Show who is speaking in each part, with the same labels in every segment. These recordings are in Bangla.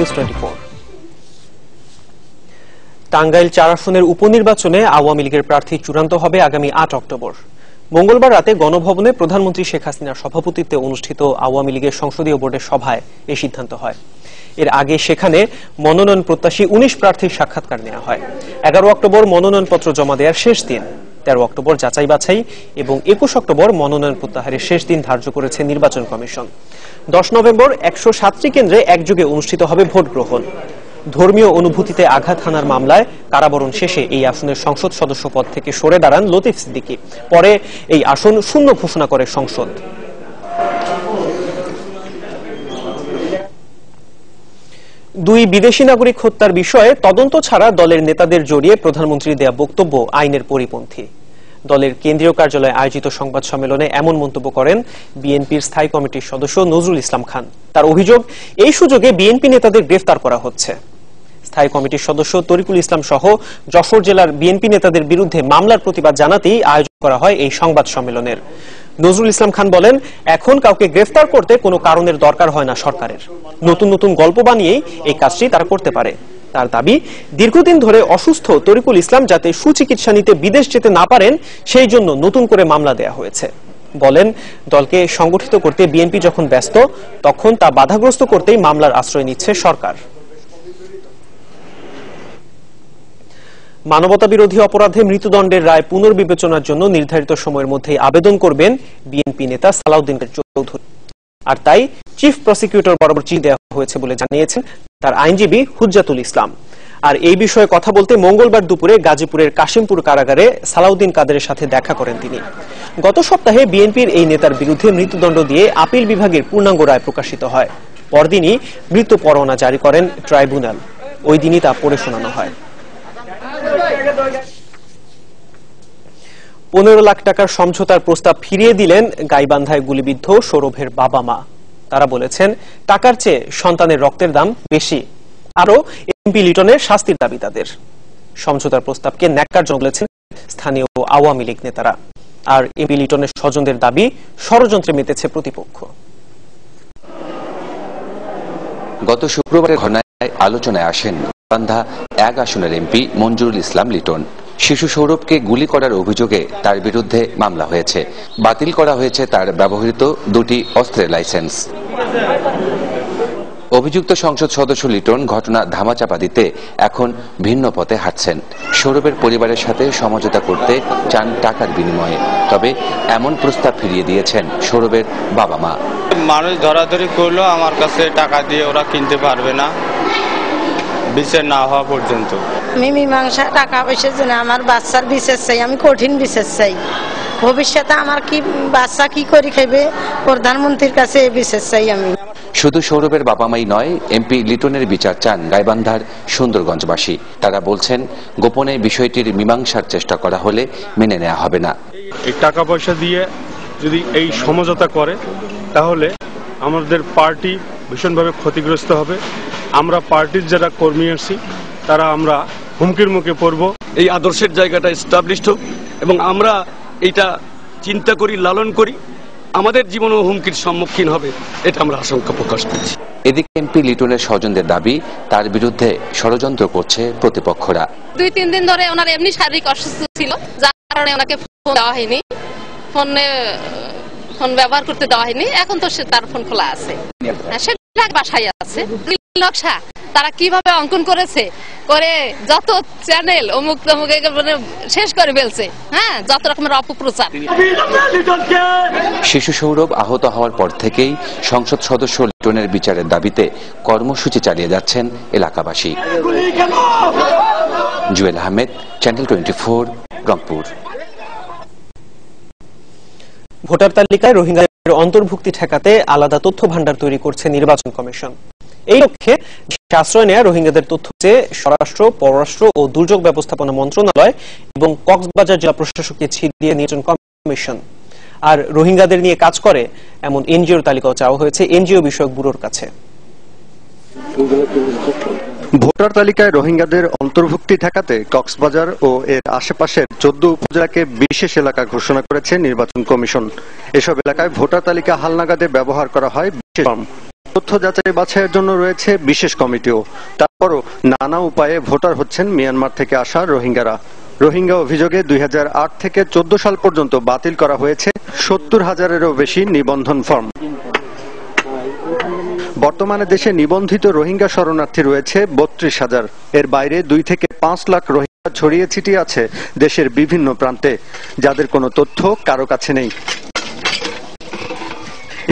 Speaker 1: নিউজ 24। টাঙ্গাইল ৪ আসনের উপনির্বাচনে আওয়ামী লীগের প্রার্থী চূড়ান্ত হবে আগামী ৮ অক্টোবর। মঙ্গলবার রাতে গণভবনে প্রধানমন্ত্রী শেখ হাসিনার সভাপতিত্বে অনুষ্ঠিত আওয়ামী লীগের সংসদীয় বোর্ডের সভায় এই সিদ্ধান্ত হয়। এর আগে সেখানে মনোনয়ন প্রত্যাশী ১৯ প্রার্থীর সাক্ষাৎকার নেওয়া হয়। ১১ অক্টোবর মনোনয়নপত্র জমা দেওয়ার শেষ দিন। ১৩ অক্টোবর যাচাই বাছাই এবং ২১ অক্টোবর মনোনয়ন প্রত্যাহারের শেষ দিন ধার্য করেছে নির্বাচন কমিশন। ১০ নভেম্বর ১০৭টি কেন্দ্রে একযোগে অনুষ্ঠিত হবে ভোট গ্রহণ। ধর্মীয় অনুভূতিতে আঘাত হানার মামলায় কারাবরণ শেষে এই আসনের সংসদ সদস্য পদ থেকে সরে দাঁড়ান লতিফ সিদ্দিকী। পরে এই আসন শূন্য ঘোষণা করে সংসদ। দুই বিদেশি নাগরিক হত্যার বিষয়ে তদন্ত ছাড়া দলের নেতাদের জড়িয়ে প্রধানমন্ত্রীর দেয়া বক্তব্য আইনের পরিপন্থী। দলের কেন্দ্রীয় কার্যালয়ে আয়োজিত সংবাদ সম্মেলনে এমন মন্তব্য করেন বিএনপির স্থায়ী কমিটির সদস্য নজরুল ইসলাম খান। তার অভিযোগ, এই সুযোগে বিএনপি নেতাদের গ্রেফতার করা হচ্ছে। স্থায়ী কমিটির সদস্য তরিকুল ইসলাম সহ যশোর জেলার বিএনপি নেতাদের বিরুদ্ধে মামলার প্রতিবাদ জানাতেই আয়োজন করা হয় এই সংবাদ সম্মেলনের। নজরুল ইসলাম খান বলেন, এখন কাউকে গ্রেফতার করতে কোনো কারণের দরকার হয় না সরকারের। নতুন নতুন গল্প বানিয়েই এই কাজটি তারা করতে পারে। তার দাবি, দীর্ঘদিন ধরে অসুস্থ তরিকুল ইসলাম যাতে সুচিকিৎসা নিতে বিদেশ যেতে না পারেন সেই জন্য নতুন করে মামলা দেয়া হয়েছে। বলেন, দলকে সংগঠিত করতে বিএনপি যখন ব্যস্ত তখন তা বাধাগ্রস্ত করতেই মামলার আশ্রয় নিচ্ছে সরকার। মানবতা বিরোধী অপরাধে মৃত্যুদণ্ডের রায় পুনর্বিবেচনার জন্য নির্ধারিত সময়ের মধ্যেই আবেদন করবেন বিএনপি নেতা সালাউদ্দিন চৌধুরী। আর তাই চিফ প্রসিকিউটর বরাবর চিঠি দেওয়া হয়েছে বলে জানিয়েছেন তার আইনজীবী হুজ্জাতুল ইসলাম। আর এই বিষয়ে কথা বলতে মঙ্গলবার দুপুরে গাজীপুরের কাশিমপুর কারাগারে সালাউদ্দিন কাদেরের সাথে দেখা করেন তিনি। গত সপ্তাহে বিএনপির এই নেতার বিরুদ্ধে মৃত্যুদণ্ড দিয়ে আপিল বিভাগের পূর্ণাঙ্গ রায় প্রকাশিত হয়। পরদিনই মৃত্যু পরোয়ানা জারি করেন ট্রাইব্যুনাল। ওই দিনই তা পড়ে শোনানো হয়। ১৫ লাখ টাকার সমঝোতার প্রস্তাব ফিরিয়ে দিলেন গাইবান্ধায় গুলিবিদ্ধ সৌরভের বাবা মা। তারা বলেছেন, টাকার চেয়ে সন্তানের রক্তের দাম বেশি। আরো এমপি লিটনের শাস্তির দাবি তাদের। সমঝোতার প্রস্তাবকে ন্যাক্কারজনক বলেছেন স্থানীয় আওয়ামী লীগ নেতারা। আর এমপি লিটনের স্বজনদের দাবি, ষড়যন্ত্রে মেতেছে প্রতিপক্ষ।
Speaker 2: গত শুক্রবারের ঘটনায় আলোচনায় আসেন গাইবান্ধা ১ আসনের এমপি মঞ্জুরুল ইসলাম লিটন। শিশু সৌরভকে গুলি করার অভিযোগে তার বিরুদ্ধে মামলা হয়েছে। বাতিল করা হয়েছে তার ব্যবহৃত ২টি অস্ত্রের লাইসেন্স। অভিযুক্ত সংসদ সদস্য লিটন ঘটনা ধামাচাপা দিতে এখন ভিন্ন পথে হাঁটছেন। সৌরভের পরিবারের সাথে সমঝোতা করতে চান টাকার বিনিময়ে। তবে এমন প্রস্তাব ফিরিয়ে দিয়েছেন সৌরভের বাবা মা।
Speaker 3: মানুষ ধরাধরি করলো, আমার কাছে টাকা দিয়ে ওরা কিনতে পারবে না বিচার না হওয়া পর্যন্ত।
Speaker 4: আমি মীমাংসা টাকা পয়সার জন্য আমার বাচ্চার বিচার চাই, আমি কঠিন বিচার চাই। ভবিষ্যতে আমার কি বাচ্চা কি করে খাইবে, প্রধানমন্ত্রীর কাছে বিচার চাই আমি।
Speaker 2: শুধু সৌরভের বাবা মাই নয়, এমপি লিটনের বিচার চান গাইবান্ধার সুন্দরগঞ্জবাসী। তারা বলছেন, গোপনে বিষয়টির মীমাংসার চেষ্টা করা হলে মেনে নেওয়া হবে না।
Speaker 5: এই টাকা পয়সা দিয়ে যদি এই সমঝোতা করে তাহলে আমাদের পার্টি ভীষণভাবে ক্ষতিগ্রস্ত হবে। আমরা পার্টির যারা কর্মী আছি তারা আমরা হুমকির মুখে পড়ব।
Speaker 6: এই আদর্শের জায়গাটা এস্টাবলিশড হোক এবং আমরা এটা চিন্তা করি, লালন করি, আমাদের জীবনও হুমকির সম্মুখীন হবে, এটা আমরা আশঙ্কা প্রকাশ করছি।
Speaker 2: এদিকে এমপি লিটনের স্বজনদের দাবি, তার বিরুদ্ধে ষড়যন্ত্র করছে প্রতিপক্ষরা।
Speaker 7: ২-৩ দিন ধরে ওনার এমনি শারীরিক অসুস্থ ছিল, যার কারণে ওনাকে ফোন দেওয়া হয়নি, ফোন ব্যবহার করতে দেওয়া হয়নি। এখন তো তার ফোন খোলা আছে, সে বাসায় আছে। নকশা তারা কিভাবে অঙ্কন করেছে, করে যত চ্যানেল অমুক তমুক শেষ করে ফেলছে। হ্যাঁ, যত রকমের অপপ্রচার।
Speaker 2: শিশু সৌরভ আহত হওয়ার পর থেকেই সংসদ সদস্য লিটনের বিচারের দাবিতে কর্মসূচি চালিয়ে যাচ্ছেন এলাকাবাসী। জুয়েল আহমেদ, চ্যানেল 24, রংপুর।
Speaker 1: ভোটার তালিকায় রোহিঙ্গাদের অন্তর্ভুক্তি ঠেকাতে আলাদা তথ্য ভান্ডার তৈরি করছে নির্বাচন কমিশন। এই লক্ষ্যে আশ্রয় নেয়া রোহিঙ্গাদের তথ্য চেয়ে স্বরাষ্ট্র, পররাষ্ট্র ও দুর্যোগ ব্যবস্থাপনা মন্ত্রণালয় এবং কক্সবাজার জেলা প্রশাসককে চিঠি দিয়ে নির্বাচন কমিশন। আর রোহিঙ্গাদের নিয়ে কাজ করে এমন এনজিওর তালিকাও চাওয়া হয়েছে এনজিও বিষয়ক ব্যুরোর কাছে।
Speaker 8: ভোটার তালিকায় রোহিঙ্গাদের অন্তর্ভুক্তি ঠেকাতে কক্সবাজার ও এর আশেপাশের 14 উপজেলাকে বিশেষ এলাকা ঘোষণা করেছে নির্বাচন কমিশন। এসব এলাকায় ভোটার তালিকা হালনাগাদে ব্যবহার করা হয় বিশেষ ফর্ম। তথ্য যাচাই বাছাইয়ের জন্য রয়েছে বিশেষ কমিটিও। তারপরও নানা উপায়ে ভোটার হচ্ছেন মিয়ানমার থেকে আসা রোহিঙ্গারা। রোহিঙ্গা অভিযোগে 2008 থেকে 14 সাল পর্যন্ত বাতিল করা হয়েছে 70,000-এরও বেশি নিবন্ধন ফর্ম। বর্তমানে দেশে নিবন্ধিত রোহিঙ্গা শরণার্থী রয়েছে 32,000। এর বাইরে 2 থেকে 5 লাখ রোহিঙ্গা ছড়িয়ে ছিটিয়ে আছে দেশের বিভিন্ন প্রান্তে, যাদের কোনো তথ্য কারো কাছে নেই।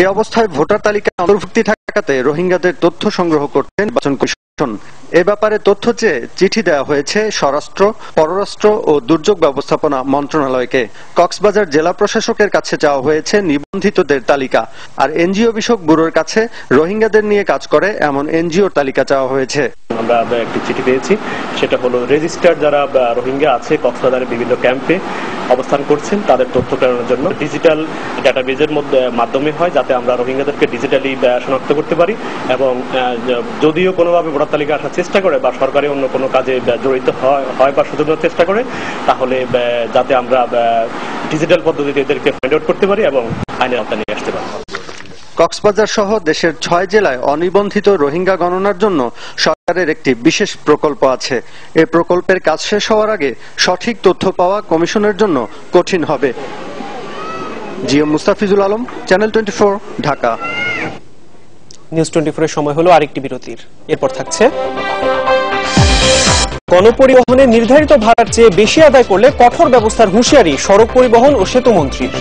Speaker 8: এই অবস্থায় ভোটার তালিকায় অন্তর্ভুক্তি ঠেকাতে রোহিঙ্গাদের তথ্য সংগ্রহ করছেন নির্বাচন কমিশন। এ ব্যাপারে তথ্য চেয়ে চিঠি দেওয়া হয়েছে স্বরাষ্ট্র, পররাষ্ট্র ও দুর্যোগ ব্যবস্থাপনা মন্ত্রণালয়কে। কক্সবাজার জেলা প্রশাসকের কাছে চাওয়া হয়েছে নিবন্ধিতদের তালিকা, আর এনজিও বিষয়ক ব্যুরোর কাছে রোহিঙ্গাদের নিয়ে কাজ করে এমন এনজিওর তালিকা চাওয়া হয়েছে।
Speaker 9: আমরা একটি চিঠি পেয়েছি, সেটা হলো রেজিস্টার্ড যারা রোহিঙ্গা আছে কক্সবাজারের বিভিন্ন ক্যাম্পে অবস্থান করছেন তাদের তথ্য প্রেরণের জন্য ডিজিটাল ডাটাবেজের মাধ্যমে হয়, যাতে আমরা রোহিঙ্গাদেরকে ডিজিটালি শনাক্ত করতে পারি। এবং যদিও কোনোভাবে ভোটার তালিকা আসার চেষ্টা করে বা সরকারি অন্য কোনো কাজে জড়িত হয় বা সুযোগ নেওয়ার চেষ্টা করে, তাহলে যাতে আমরা ডিজিটাল পদ্ধতিতে এদেরকে ফাইন্ড আউট করতে পারি এবং আইনের আওতায় নিয়ে আসতে পারি।
Speaker 8: কক্সবাজার সহ দেশের 6 জেলায় অনিবন্ধিত রোহিঙ্গা গণনার জন্য সরকারের একটি বিশেষ প্রকল্প আছে। এই প্রকল্পের কাজ শেষ হওয়ার আগে সঠিক তথ্য পাওয়া কমিশনের জন্য কঠিন হবে। GM Mustafizul Alam, channel 24, Dhaka.
Speaker 1: News 24 এর সময় হলো আরেকটি বিরতির। এরপর থাকছে গণপরিবহনে নির্ধারিত ভাড়ার চেয়ে বেশি আদায় করলে কঠোর ব্যবস্থার হুঁশিয়ারি সড়ক পরিবহন ও সেতু মন্ত্রীর।